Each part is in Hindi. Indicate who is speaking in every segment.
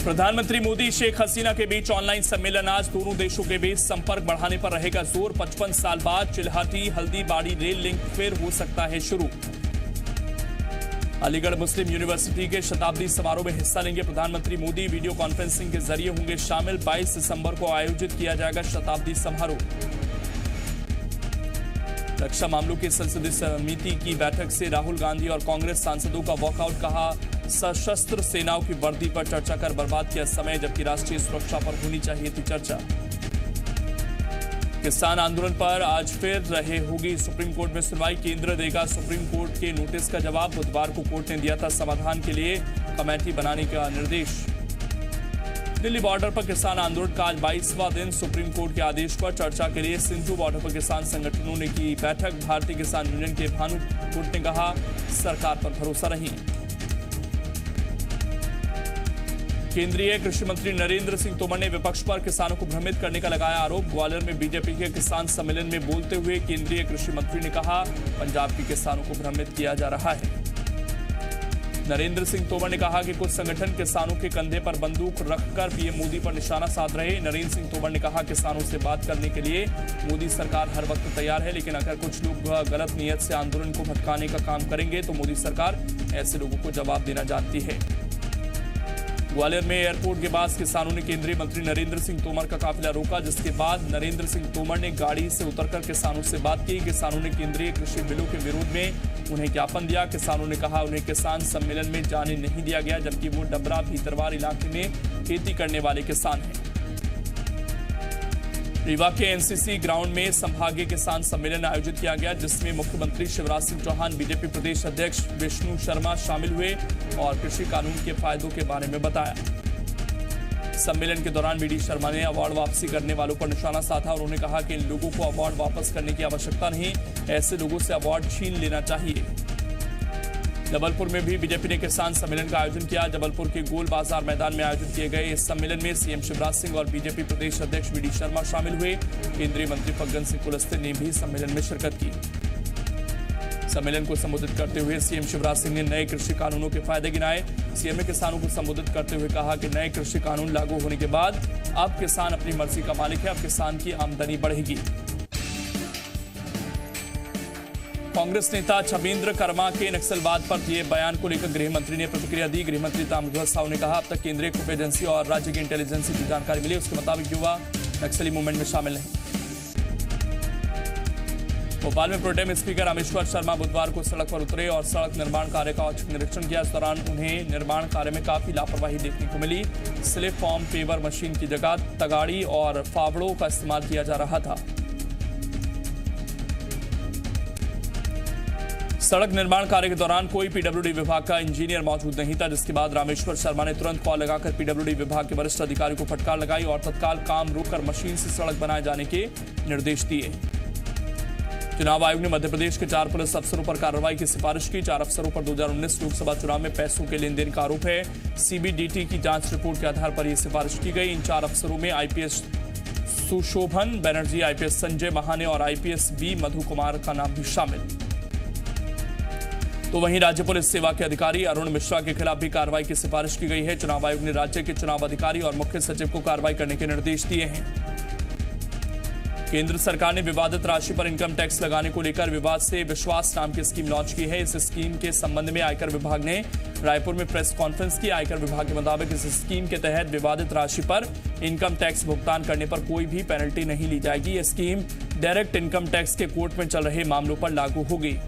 Speaker 1: प्रधानमंत्री मोदी शेख हसीना के बीच ऑनलाइन सम्मेलन। आज दोनों देशों के बीच संपर्क बढ़ाने पर रहेगा जोर। 55 साल बाद चिल्हाटी हल्दीबाड़ी रेल लिंक फिर हो सकता है शुरू। अलीगढ़ मुस्लिम यूनिवर्सिटी के शताब्दी समारोह में हिस्सा लेंगे प्रधानमंत्री मोदी। वीडियो कॉन्फ्रेंसिंग के जरिए होंगे शामिल। 22 दिसंबर को आयोजित किया जाएगा शताब्दी समारोह। रक्षा मामलों की संसदीय समिति की बैठक से राहुल गांधी और कांग्रेस सांसदों का वॉकआउट। कहा, सशस्त्र सेनाओं की वर्दी पर चर्चा कर बर्बाद किया समय, जबकि राष्ट्रीय सुरक्षा पर होनी चाहिए थी चर्चा। किसान आंदोलन पर आज फिर होगी सुप्रीम कोर्ट में सुनवाई। केंद्र देगा सुप्रीम कोर्ट के नोटिस का जवाब। बुधवार को कोर्ट ने दिया था समाधान के लिए कमेटी बनाने का निर्देश। दिल्ली बॉर्डर पर किसान आंदोलन का आज 22वां दिन। सुप्रीम कोर्ट के आदेश पर चर्चा के लिए सिंधु बॉर्डर पर किसान संगठनों ने की बैठक। भारतीय किसान यूनियन के भानु कोर्ट ने कहा, सरकार पर भरोसा नहीं। केंद्रीय कृषि मंत्री नरेंद्र सिंह तोमर ने विपक्ष पर किसानों को भ्रमित करने का लगाया आरोप। ग्वालियर में बीजेपी के किसान सम्मेलन में बोलते हुए केंद्रीय कृषि मंत्री ने कहा, पंजाब के किसानों को भ्रमित किया जा रहा है। नरेंद्र सिंह तोमर ने कहा कि कुछ संगठन किसानों के कंधे पर बंदूक रखकर पीएम मोदी पर निशाना साध रहे। नरेंद्र सिंह तोमर ने कहा, किसानों से बात करने के लिए मोदी सरकार हर वक्त तैयार है, लेकिन अगर कुछ लोग गलत नियत से आंदोलन को भटकाने का काम करेंगे तो मोदी सरकार ऐसे लोगों को जवाब देना जानती है। ग्वालियर में एयरपोर्ट के पास किसानों ने केंद्रीय मंत्री नरेंद्र सिंह तोमर का काफिला रोका, जिसके बाद नरेंद्र सिंह तोमर ने गाड़ी से उतरकर किसानों से बात की। किसानों ने केंद्रीय कृषि बिलों के विरोध में उन्हें ज्ञापन दिया। किसानों ने कहा, उन्हें किसान सम्मेलन में जाने नहीं दिया गया, जबकि वो डबरा भीतरवार इलाके में खेती करने वाले किसान हैं। रीवा के एनसीसी ग्राउंड में संभागीय किसान सम्मेलन आयोजित किया गया, जिसमें मुख्यमंत्री शिवराज सिंह चौहान, बीजेपी प्रदेश अध्यक्ष विष्णु शर्मा शामिल हुए और कृषि कानून के फायदों के बारे में बताया। सम्मेलन के दौरान वीडी शर्मा ने अवार्ड वापसी करने वालों पर निशाना साधा और उन्होंने कहा कि इन लोगों को अवार्ड वापस करने की आवश्यकता नहीं, ऐसे लोगों से अवार्ड छीन लेना चाहिए। जबलपुर में भी बीजेपी ने किसान सम्मेलन का आयोजन किया। जबलपुर के गोल बाजार मैदान में आयोजित किए गए इस सम्मेलन में सीएम शिवराज सिंह और बीजेपी प्रदेश अध्यक्ष वीडी शर्मा शामिल हुए। केंद्रीय मंत्री फग्गन सिंह कुलस्ते ने भी सम्मेलन में शिरकत की। सम्मेलन को संबोधित करते हुए सीएम शिवराज सिंह ने नए कृषि कानूनों के फायदे गिनाए। सीएम ने किसानों को संबोधित करते हुए कहा कि नए कृषि कानून लागू होने के बाद अब किसान अपनी मर्जी का मालिक है, अब किसान की आमदनी बढ़ेगी। कांग्रेस नेता छबिंद्र कर्मा के नक्सलवाद पर दिए बयान को लेकर गृह मंत्री ने प्रतिक्रिया दी। गृह मंत्री ताम्रध्वज साहू ने कहा, अब तक केंद्रीय खुफिया एजेंसी और राज्य की इंटेलिजेंस की जानकारी मिली, उसके मुताबिक युवा नक्सली मूवमेंट में शामिल नहीं। भोपाल में प्रोटेम स्पीकर रामेश्वर शर्मा बुधवार को सड़क पर उतरे और सड़क निर्माण कार्य का औचक निरीक्षण किया। इस दौरान उन्हें निर्माण कार्य में काफी लापरवाही देखने को मिली। स्लिप फॉर्म पेवर मशीन की जगह तगाड़ी और फावड़ों का इस्तेमाल किया जा रहा था। सड़क निर्माण कार्य के दौरान कोई पीडब्ल्यूडी विभाग का इंजीनियर मौजूद नहीं था, जिसके बाद रामेश्वर शर्मा ने तुरंत कॉल लगाकर पीडब्ल्यूडी विभाग के वरिष्ठ अधिकारी को फटकार लगाई और तत्काल काम रोककर मशीन से सड़क बनाए जाने के निर्देश दिए। चुनाव आयोग ने मध्य प्रदेश के 4 पुलिस अफसरों पर कार्रवाई की सिफारिश की। 4 अफसरों पर 2019 लोकसभा चुनाव में पैसों के लेन देन का आरोप है। सीबीडीटी की जांच रिपोर्ट के आधार पर यह सिफारिश की गई। इन 4 अफसरों में आईपीएस सुशोभन बनर्जी, आईपीएस संजय महाने और आईपीएस बी मधु कुमार का नाम भी शामिल। तो वहीं राज्य पुलिस सेवा के अधिकारी अरुण मिश्रा के खिलाफ भी कार्रवाई की सिफारिश की गई है। चुनाव आयोग ने राज्य के चुनाव अधिकारी और मुख्य सचिव को कार्रवाई करने के निर्देश दिए हैं। केंद्र सरकार ने विवादित राशि पर इनकम टैक्स लगाने को लेकर विवाद से विश्वास नाम की स्कीम लॉन्च की है। इस स्कीम के संबंध में आयकर विभाग ने रायपुर में प्रेस कॉन्फ्रेंस की। आयकर विभाग के मुताबिक इस स्कीम के तहत विवादित राशि पर इनकम टैक्स भुगतान करने पर कोई भी पेनल्टी नहीं ली जाएगी। यह स्कीम डायरेक्ट इनकम टैक्स के कोर्ट में चल रहे मामलों पर लागू होगी।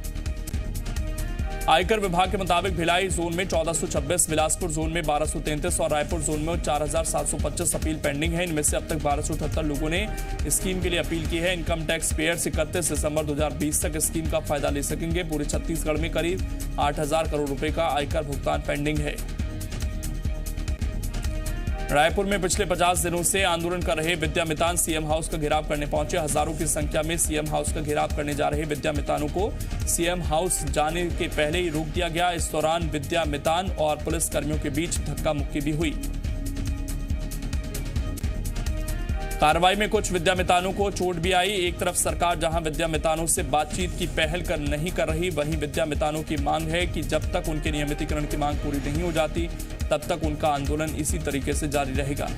Speaker 1: आयकर विभाग के मुताबिक भिलाई जोन में 1426, बिलासपुर जोन में 1233 और रायपुर जोन में 4725 अपील पेंडिंग है। इनमें से अब तक 1278 लोगों ने स्कीम के लिए अपील की है। इनकम टैक्स पेयर्स 31 दिसंबर 2020 तक स्कीम का फायदा ले सकेंगे। पूरे छत्तीसगढ़ में करीब 8000 करोड़ रुपए का आयकर भुगतान पेंडिंग है। रायपुर में पिछले 50 दिनों से आंदोलन कर रहे विद्यामितान सीएम हाउस का घेराव करने पहुंचे। हजारों की संख्या में सीएम हाउस का घेराव करने जा रहे विद्यामितानों को सीएम हाउस जाने के पहले ही रोक दिया गया। इस दौरान विद्यामितान और पुलिस कर्मियों के बीच धक्का मुक्की भी हुई। कार्रवाई में कुछ विद्यामितानों को चोट भी आई। एक तरफ सरकार जहां विद्यामितानों से बातचीत की पहल नहीं कर रही, वहीं विद्यामितानों की मांग है कि जब तक उनके नियमितीकरण की मांग पूरी नहीं हो जाती तब तक उनका आंदोलन इसी तरीके से जारी रहेगा।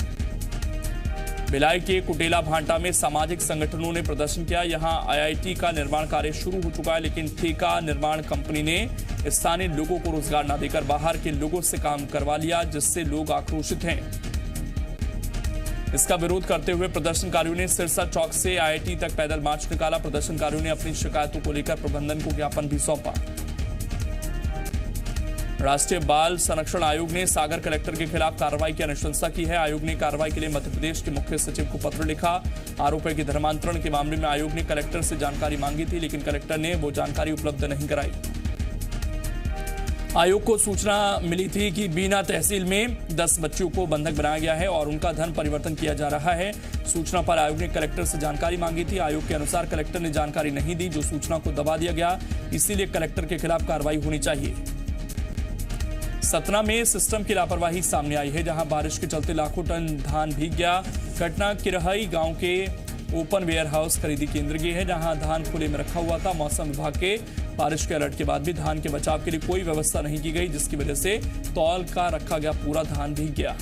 Speaker 1: भिलाई के कुटेला भांटा में सामाजिक संगठनों ने प्रदर्शन किया। यहां आईआईटी का निर्माण कार्य शुरू हो चुका है, लेकिन ठेका निर्माण कंपनी ने स्थानीय लोगों को रोजगार न देकर बाहर के लोगों से काम करवा लिया, जिससे लोग आक्रोशित हैं। इसका विरोध करते हुए प्रदर्शनकारियों ने सिरसा चौक से आईआईटी तक पैदल मार्च निकाला। प्रदर्शनकारियों ने अपनी शिकायतों को लेकर प्रबंधन को ज्ञापन भी सौंपा। राष्ट्रीय बाल संरक्षण आयोग ने सागर कलेक्टर के खिलाफ कार्रवाई की अनुशंसा की है। आयोग ने कार्रवाई के लिए मध्य प्रदेश के मुख्य सचिव को पत्र लिखा। आरोप है कि धर्मांतरण के मामले में आयोग ने कलेक्टर से जानकारी मांगी थी, लेकिन कलेक्टर ने वो जानकारी उपलब्ध नहीं कराई। आयोग को सूचना मिली थी कि बीना तहसील में 10 बच्चियों को बंधक बनाया गया है और उनका धन परिवर्तन किया जा रहा है। सूचना पर आयोग ने कलेक्टर से जानकारी मांगी थी। आयोग के अनुसार कलेक्टर ने जानकारी नहीं दी, जो सूचना को दबा दिया गया, इसीलिए कलेक्टर के खिलाफ कार्रवाई होनी चाहिए। सतना में सिस्टम की लापरवाही सामने आई है, जहां बारिश के चलते लाखों टन धान भीग गया। घटना किरहई गांव के ओपन वेयर हाउस खरीदी केंद्र की है, जहां धान खुले में रखा हुआ था। मौसम विभाग के बारिश के अलर्ट के बाद भी धान के बचाव के लिए कोई व्यवस्था नहीं की गई, जिसकी वजह से तौल का रखा गया पूरा धान भीग गया।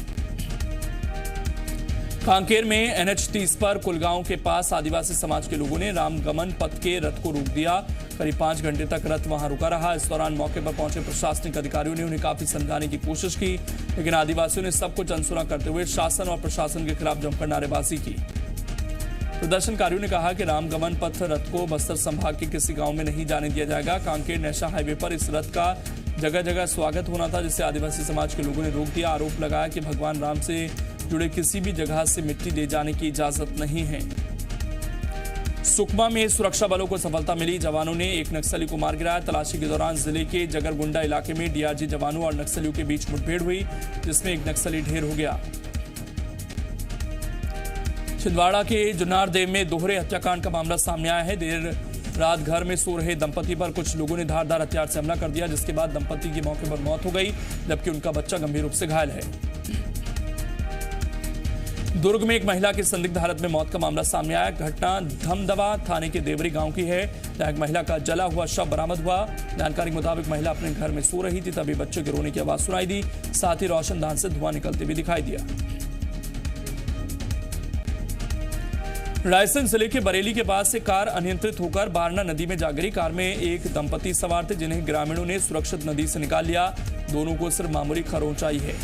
Speaker 1: कांकेर में NH30 पर कुलगांव के पास आदिवासी समाज के लोगों ने रामगमन पथ के रथ को रोक दिया। करीब 5 घंटे तक रथ वहां रुका रहा। इस दौरान मौके पर पहुंचे प्रशासनिक अधिकारियों ने उन्हें काफी समझाने की कोशिश की, लेकिन आदिवासियों ने सब कुछ अनसुना करते हुए शासन और प्रशासन के खिलाफ जमकर नारेबाजी की। प्रदर्शनकारियों ने कहा कि रामगमन पथ रथ को बस्तर संभाग के किसी गांव में नहीं जाने दिया जाएगा। कांकेर नैशा हाईवे पर इस रथ का जगह जगह स्वागत होना था, जिसे आदिवासी समाज के लोगों ने रोक दिया। आरोप लगाया कि भगवान राम से जुड़े किसी भी जगह से मिट्टी ले जाने की इजाजत नहीं है। सुकमा में सुरक्षा बलों को सफलता मिली। जवानों ने एक नक्सली को मार गिराया। तलाशी के दौरान जिले के जगरगुंडा इलाके में डीआरजी जवानों और नक्सलियों के बीच मुठभेड़ हुई, जिसमें एक नक्सली ढेर हो गया। छिंदवाड़ा के जुन्नारदेव में दोहरे हत्याकांड का मामला सामने आया है। देर रात घर में सो रहे दंपति पर कुछ लोगों ने धारदार हथियार से हमला कर दिया, जिसके बाद दंपति की मौके पर मौत हो गई, जबकि उनका बच्चा गंभीर रूप से घायल है। दुर्ग में एक महिला की संदिग्ध हालत में मौत का मामला सामने आया। घटना धमदवा थाने के देवरी गांव की है, जहां एक महिला का जला हुआ शव बरामद हुआ। जानकारी के मुताबिक महिला अपने घर में सो रही थी, तभी बच्चे के रोने की आवाज सुनाई दी। साथ ही रोशनदान से धुआं निकलते भी दिखाई दिया। रायसेन जिले के बरेली के पास से कार अनियंत्रित होकर बारना नदी में जा गिरी। कार में एक दंपति सवार थे, जिन्हें ग्रामीणों ने सुरक्षित नदी से निकाल लिया। दोनों को सिर्फ मामूली खरोंच आई है।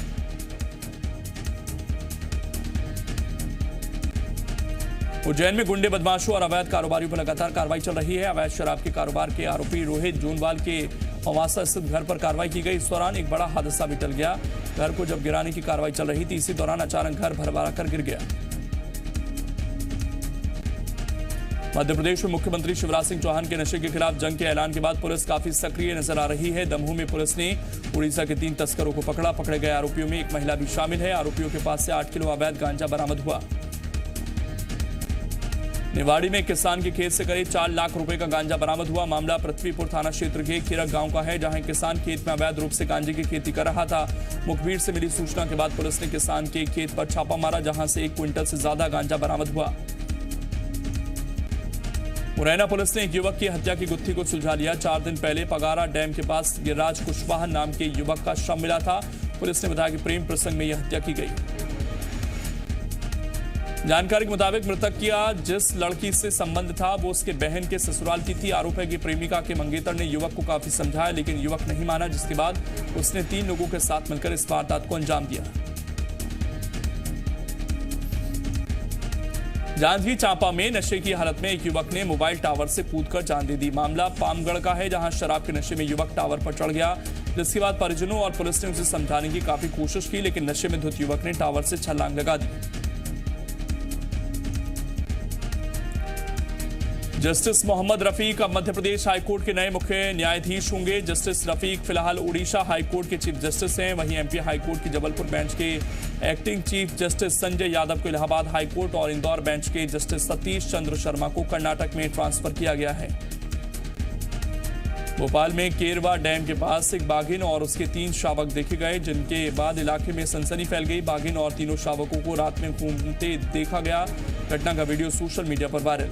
Speaker 1: उज्जैन में गुंडे, बदमाशों और अवैध कारोबारियों पर लगातार कार्रवाई चल रही है। अवैध शराब के कारोबार के आरोपी रोहित जूनवाल के हवासा स्थित घर पर कार्रवाई की गई। इस दौरान एक बड़ा हादसा भी टल गया। घर को जब गिराने की कार्रवाई चल रही थी, इसी दौरान अचानक घर भरभरा कर गिर गया। मध्य प्रदेश में मुख्यमंत्री शिवराज सिंह चौहान के नशे के खिलाफ जंग के ऐलान के बाद पुलिस काफी सक्रिय नजर आ रही है। दमोह में पुलिस ने उड़ीसा के 3 तस्करों को पकड़ा। पकड़े गए आरोपियों में एक महिला भी शामिल है। आरोपियों के पास से 8 किलो अवैध गांजा बरामद हुआ। निवाड़ी में किसान के खेत से करीब 4 लाख रुपए का गांजा बरामद हुआ। मामला पृथ्वीपुर थाना क्षेत्र के खिरक गांव का है, जहां किसान खेत में अवैध रूप से गांजे की खेती कर रहा था। मुखबिर से मिली सूचना के बाद पुलिस ने किसान के खेत पर छापा मारा, जहां से 1 क्विंटल से ज्यादा गांजा बरामद हुआ। मुरैना पुलिस ने एक युवक की हत्या की गुत्थी को सुलझा लिया। 4 दिन पहले पगारा डैम के पास गिरिराज कुशवाहा नाम के युवक का शव मिला था। पुलिस ने बताया कि प्रेम प्रसंग में यह हत्या की गई। जानकारी के मुताबिक मृतक का जिस लड़की से संबंध था, वो उसके बहन के ससुराल की थी। आरोप है कि प्रेमिका के मंगेतर ने युवक को काफी समझाया, लेकिन युवक नहीं माना, जिसके बाद उसने 3 लोगों के साथ मिलकर इस वारदात को अंजाम दिया। जांजगीर चांपा में नशे की हालत में एक युवक ने मोबाइल टावर से कूदकर जान दे दी। मामला पामगढ़ का है, जहां शराब के नशे में युवक टावर पर चढ़ गया, जिसके बाद परिजनों और पुलिस ने उसे समझाने की काफी कोशिश की, लेकिन नशे में धुत युवक ने टावर से छलांग लगा दी। जस्टिस मोहम्मद रफीक अब मध्य प्रदेश हाईकोर्ट के नए मुख्य न्यायाधीश होंगे। जस्टिस रफीक फिलहाल उड़ीसा हाईकोर्ट के चीफ जस्टिस हैं। वहीं एमपी हाईकोर्ट की जबलपुर बेंच के acting chief justice Sanjay Yadav को इलाहाबाद हाईकोर्ट और इंदौर बेंच के जस्टिस सतीश चंद्र शर्मा को कर्नाटक में ट्रांसफर किया गया है। भोपाल में केरवा डैम के पास एक बाघिन और उसके 3 शावक देखे गए, जिनके बाद इलाके में सनसनी फैल गई। बाघिन और तीनों शावकों को रात में घूमते देखा गया। घटना का वीडियो सोशल मीडिया पर वायरल।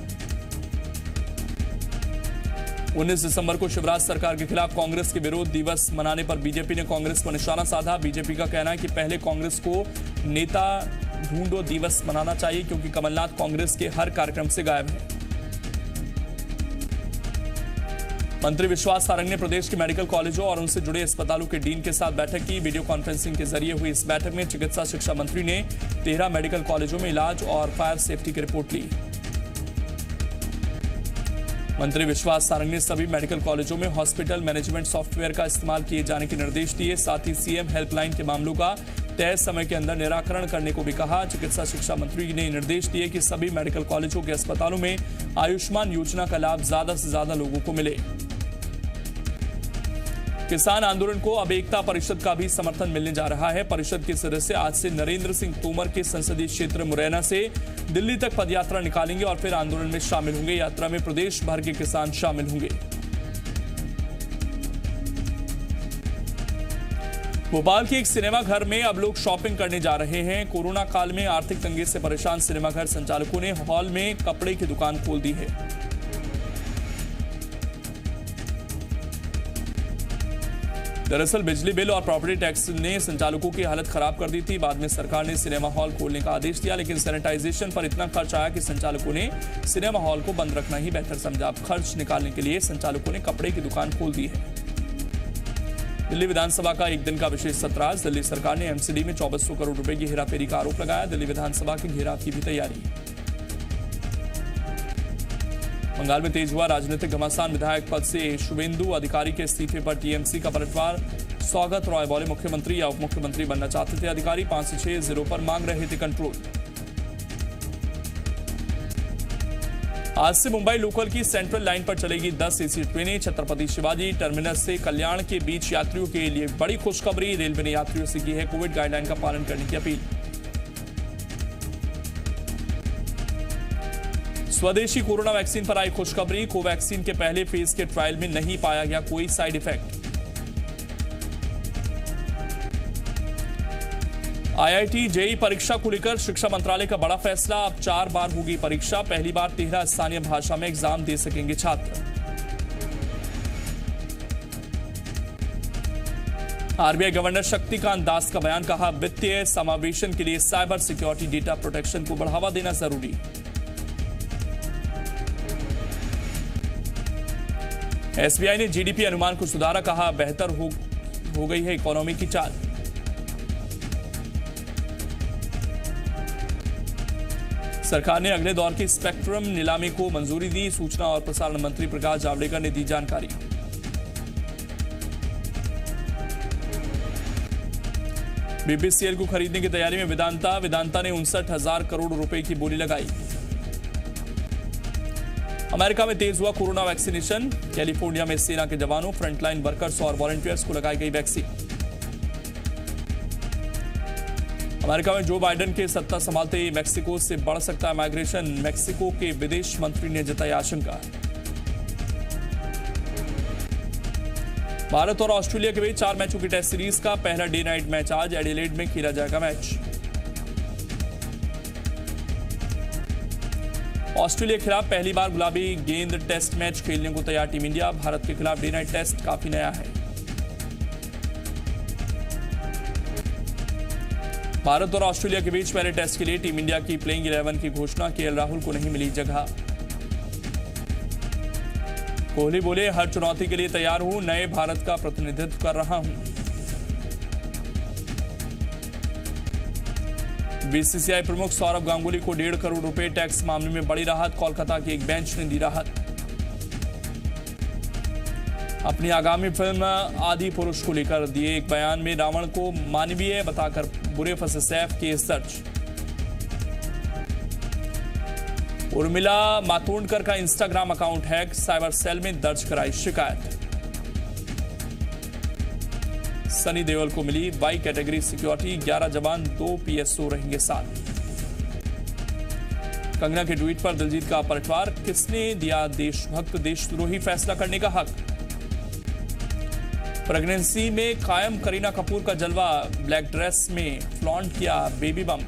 Speaker 1: 19 दिसंबर को शिवराज सरकार के खिलाफ कांग्रेस के विरोध दिवस मनाने पर बीजेपी ने कांग्रेस पर निशाना साधा। बीजेपी का कहना है कि पहले कांग्रेस को नेता ढूंढो दिवस मनाना चाहिए, क्योंकि कमलनाथ कांग्रेस के हर कार्यक्रम से गायब है। मंत्री विश्वास सारंग ने प्रदेश के मेडिकल कॉलेजों और उनसे जुड़े अस्पतालों के डीन के साथ बैठक की। वीडियो कॉन्फ्रेंसिंग के जरिए हुई इस बैठक में चिकित्सा शिक्षा मंत्री ने 13 मेडिकल कॉलेजों में इलाज और फायर सेफ्टी की रिपोर्ट ली। मंत्री विश्वास सारंग ने सभी मेडिकल कॉलेजों में हॉस्पिटल मैनेजमेंट सॉफ्टवेयर का इस्तेमाल किए जाने के निर्देश दिए। साथ ही सीएम हेल्पलाइन के मामलों का तय समय के अंदर निराकरण करने को भी कहा। चिकित्सा शिक्षा मंत्री ने निर्देश दिए कि सभी मेडिकल कॉलेजों के अस्पतालों में आयुष्मान योजना का लाभ ज्यादा से ज्यादा लोगों को मिले। किसान आंदोलन को अब एकता परिषद का भी समर्थन मिलने जा रहा है। परिषद के सदस्य आज से नरेंद्र सिंह तोमर के संसदीय क्षेत्र मुरैना से दिल्ली तक पदयात्रा निकालेंगे और फिर आंदोलन में शामिल होंगे। यात्रा में प्रदेश भर के किसान शामिल होंगे। भोपाल के एक सिनेमा घर में अब लोग शॉपिंग करने जा रहे हैं। कोरोना काल में आर्थिक तंगी से परेशान सिनेमाघर संचालकों ने हॉल में कपड़े की दुकान खोल दी है। दरअसल बिजली बिल और प्रॉपर्टी टैक्स ने संचालकों की हालत खराब कर दी थी। बाद में सरकार ने सिनेमा हॉल खोलने का आदेश दिया, लेकिन सैनिटाइजेशन पर इतना खर्च आया कि संचालकों ने सिनेमा हॉल को बंद रखना ही बेहतर समझा। अब खर्च निकालने के लिए संचालकों ने कपड़े की दुकान खोल दी है। दिल्ली विधानसभा का एक दिन का विशेष सत्र आज। दिल्ली सरकार ने एमसीडी में 2400 करोड़ रुपए की हेराफेरी का आरोप लगाया। दिल्ली विधानसभा के घेराव की भी तैयारी। बंगाल में तेज हुआ राजनीतिक घमासान। विधायक पद से शुभेंदु अधिकारी के इस्तीफे पर टीएमसी का पलटवार। सौगत रॉय बोले मुख्यमंत्री या उप मुख्यमंत्री बनना चाहते थे अधिकारी। 5 से 6 जिलों पर मांग रहे थे कंट्रोल। आज से मुंबई लोकल की सेंट्रल लाइन पर चलेगी 10 एसी ट्रेनें। छत्रपति शिवाजी टर्मिनस से कल्याण के बीच यात्रियों के लिए बड़ी खुशखबरी। रेलवे ने यात्रियों से की है कोविड गाइडलाइन का पालन करने की अपील। स्वदेशी कोरोना वैक्सीन पर आई खुशखबरी। कोवैक्सीन के पहले फेज के ट्रायल में नहीं पाया गया कोई साइड इफेक्ट। आईआईटी जेईई परीक्षा को लेकर शिक्षा मंत्रालय का बड़ा फैसला। अब 4 बार होगी परीक्षा। पहली बार 13 स्थानीय भाषा में एग्जाम दे सकेंगे छात्र। आरबीआई गवर्नर शक्तिकांत दास का बयान। कहा वित्तीय समावेशन के लिए साइबर सिक्योरिटी डेटा प्रोटेक्शन को बढ़ावा देना जरूरी। एसबीआई ने जीडीपी अनुमान को सुधारा। कहा बेहतर हो गई है इकोनॉमी की चाल। सरकार ने अगले दौर की स्पेक्ट्रम नीलामी को मंजूरी दी। सूचना और प्रसारण मंत्री प्रकाश जावड़ेकर ने दी जानकारी। बीपीसीएल को खरीदने की तैयारी में वेदांता ने 59,000 करोड़ रुपए की बोली लगाई। अमेरिका में तेज हुआ कोरोना वैक्सीनेशन। कैलिफोर्निया में सेना के जवानों, फ्रंटलाइन वर्कर्स और वॉलंटियर्स को लगाई गई वैक्सीन। अमेरिका में जो बाइडेन के सत्ता संभालते ही मेक्सिको से बढ़ सकता है माइग्रेशन। मेक्सिको के विदेश मंत्री ने जताई आशंका। भारत और ऑस्ट्रेलिया के बीच 4 मैचों की टेस्ट सीरीज का पहला डे नाइट मैच आज एडिलेड में खेला जाएगा मैच। ऑस्ट्रेलिया के खिलाफ पहली बार गुलाबी गेंद टेस्ट मैच खेलने को तैयार टीम इंडिया। भारत के खिलाफ डे नाइट टेस्ट काफी नया है। भारत और ऑस्ट्रेलिया के बीच पहले टेस्ट के लिए टीम इंडिया की प्लेइंग 11 की घोषणा। केएल राहुल को नहीं मिली जगह। कोहली बोले हर चुनौती के लिए तैयार हूं, नए भारत का प्रतिनिधित्व कर रहा हूं। बीसीसीआई प्रमुख सौरव गांगुली को 1.5 करोड़ रुपए टैक्स मामले में बड़ी राहत। कोलकाता की एक बेंच ने दी राहत। अपनी आगामी फिल्म आदि पुरुष को लेकर दिए एक बयान में रावण को मानवीय बताकर बुरे फंसे सैफ केस दर्ज। उर्मिला मातोंडकर का Instagram account hack, cyber cell में दर्ज कराई शिकायत। सनी देओल को मिली वाई कैटेगरी सिक्योरिटी, 11 जवान 2 पीएसओ रहेंगे साथ। कंगना के ट्वीट पर दिलजीत का पलटवार, किसने दिया देशभक्त देशद्रोही फैसला करने का हक। प्रेगनेंसी में कायम करीना कपूर का जलवा, ब्लैक ड्रेस में फ्लॉन्ट किया बेबी बम।